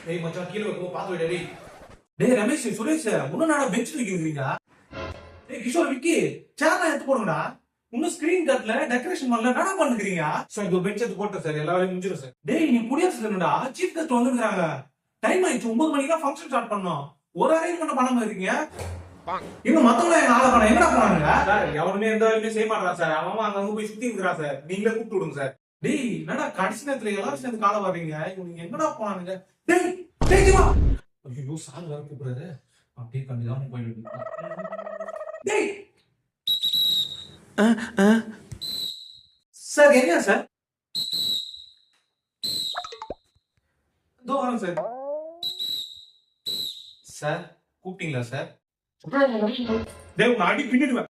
டேய் மச்சான் கீழ வைக்கோ பாத்து டேய். டேய் ரமேஷ் சுரேஷ் முன்னாடி பெஞ்ச் வைக்கிறீங்க. டேய் கிஷோர் விக்கி சேர்ல எடுத்து போடுங்கடா. இன்னும் ஸ்கிரீன் கட்ல டெக்கரேஷன் பண்ணல என்னடா பண்ணுகிறீங்க? சார் இது பெஞ்ச் எடுத்து போட்டேன் சார் எல்லா வேலையும் முடிஞ்சிரும் சார். டேய் நீ குடியாஸ் இல்லடா சீஃப் கெஸ்ட் வந்துங்கறாங்க. டைம் ஆயிடுச்சு 9 மணிக்கு தான் ஃபங்க்ஷன் ஸ்டார்ட் பண்ணனும். ஒரு அரேஞ்ச்மென்ட் பண்ணாம இருக்கீங்க. இன்னும் மத்தவங்க எங்க ஆள பண்ண எங்கடா போறாங்க? சார் எவனுமே எந்த வேலையும் செய்ய மாட்டறான் சார். அவன் அங்க போய் சுத்தி இருக்கறான் சார். நீங்களே கூப்பிட்டு விடுங்க சார். டேய் என்னடா கடைசி நேரத்துல எல்லாரும் சேர்ந்து கால வர்றீங்க. இவங்க எங்கடா போறானுங்க? டேய் டேய் வா. ஐயோ சார் வேற கூப்பிடுறாரு. அப்படியே கண்டுக்காம போயிடுங்க. டேய் சார் என்ன சார்? தோரம் சார். சார் கூப்பிட்டீங்களா சார்? டேய் உன்னை அடி பின்னிடுவேன்.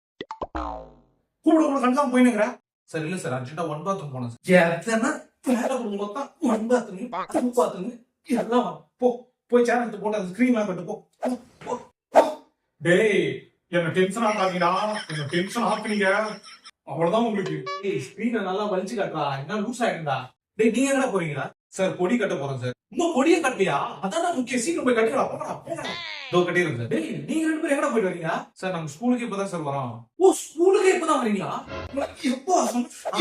கூப்பிட கண்டுக்காம போயினுங்கறா. சார் இல்ல சார் அர்ஜென்ட்டா ஒன் பாத்ரூம் போனேன் சார். எத்தனை வேலை கொடுங்க தான் ஒன் பாத்ரூம் டூ பாத்ரூம் எல்லாம் போ போய் சேர் எடுத்து போட்டு அந்த ஸ்கிரீன்லாம் கட்டு போ. டேய் என்ன டென்ஷன் ஆகாதீங்கடா. என்ன டென்ஷன் ஆக்குறீங்க அவ்வளவுதான் உங்களுக்கு. டேய் ஸ்கிரீனை நல்லா வலிச்சு காட்டுறா. என்ன லூஸ் ஆயிடுடா. டேய் நீங்க எங்கடா போறீங்களா? சார் கொடி கட்ட போறேன் சார். இன்னும் கொடியை கட்டலையா? அதான் முக்கியம். சீக்கிரம் போய் கட்டிடலாம். போங்கடா போங்கடா. இதோ கட்டிடுறேன் சார். டேய் நீங்க ரெண்டு பேரும் எங்கடா போயிட்டு வரீங்க? சார் நம்ம ஸ்கூலுக்கு இப்பதான் சார் வரோம். ஓ ஸ்கூலுக்கு இப்பதான் வரீங்களா? எப்போ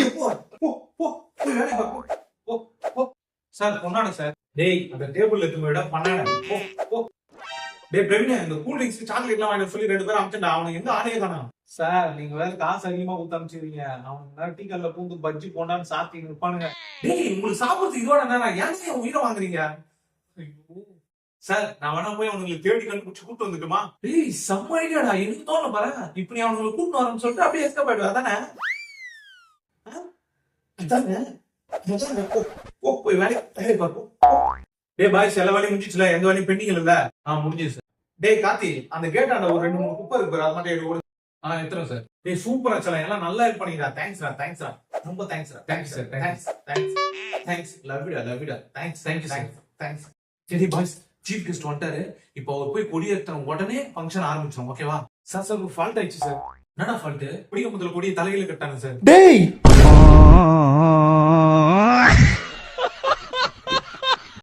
எப்போ போ போ போய் வேலை பாரு. போ போ சார் கொண்டாட சார். டேய் அந்த டேபிள்ல எடுத்து போய்டா பண்ணாட. போ போ. டேய் பிரவீன் இந்த கூல் ட்ரிங்க்ஸ் சாக்லேட்லாம் வாங்கி சொல்லி ரெண்டு பேரும் அனுப்பிச்சா அவனுக்கு எந்த ஆளையே காணோம். சார் நீங்க வேற காசு அதிகமா கொடுத்து அனுப்பிச்சிருவீங்க. அவனுக்கு டீ கல்ல பூந்து பஜ்ஜி போண்டான்னு சாப்பிட்டு இருப்பானுங்க. டேய் உங்களுக்கு சாப்பிடுறது இதோட நேரம் ஏன் உயிரை வாங்குறீங்க? சார் நான் வேணா போய் அவனுக்கு தேடி கண்டுபிடிச்சு கூப்பிட்டு வந்துட்டுமா? டேய் செம்ம ஐடியாடா. எனக்கு தோணல பாரு. இப்ப நீ அவனுக்கு கூப்பிட்டு வரேன்னு சொல்லிட்டு அப்படியே எஸ்கேப் ஆயிடுவா தானே? அதானே போய் வேலை பார்ப்போம். டே பாய் சில வேலையும் முடிஞ்சிச்சுல எந்த வேலையும் பெண்டிங் இல்ல? முடிஞ்சிச்சு சார். டேய் கார்த்தி அந்த கேட்டாண்ட ஒரு 2-3 குப்பை இருக்கு பாரு அது மட்டும் எடுத்து எத்துறேன் சார். டேய் சூப்பரா சல எல்லாம் நல்லா ஹெல்ப் பண்ணீங்கடா. தேங்க்ஸ்டா தேங்க்ஸ்டா ரொம்ப தேங்க்ஸ்டா. Thanks sir. Thanks thanks thanks love you thanks thank you sir. Thanks. சரி பாய்ஸ் சீஃப் கெஸ்ட் வந்துட்டாரு. இப்போ அவர் போய் கொடி ஏத்துற உடனே ஃபங்க்ஷன் ஆரம்பிச்சோம் ஓகேவா? சார் சார் ஒரு ஃபால்ட் ஆயிடுச்சு சார். என்னடா ஃபால்ட்? பிடிக்க முதல்ல கொடியை தலையில கட்டானு சார். டேய்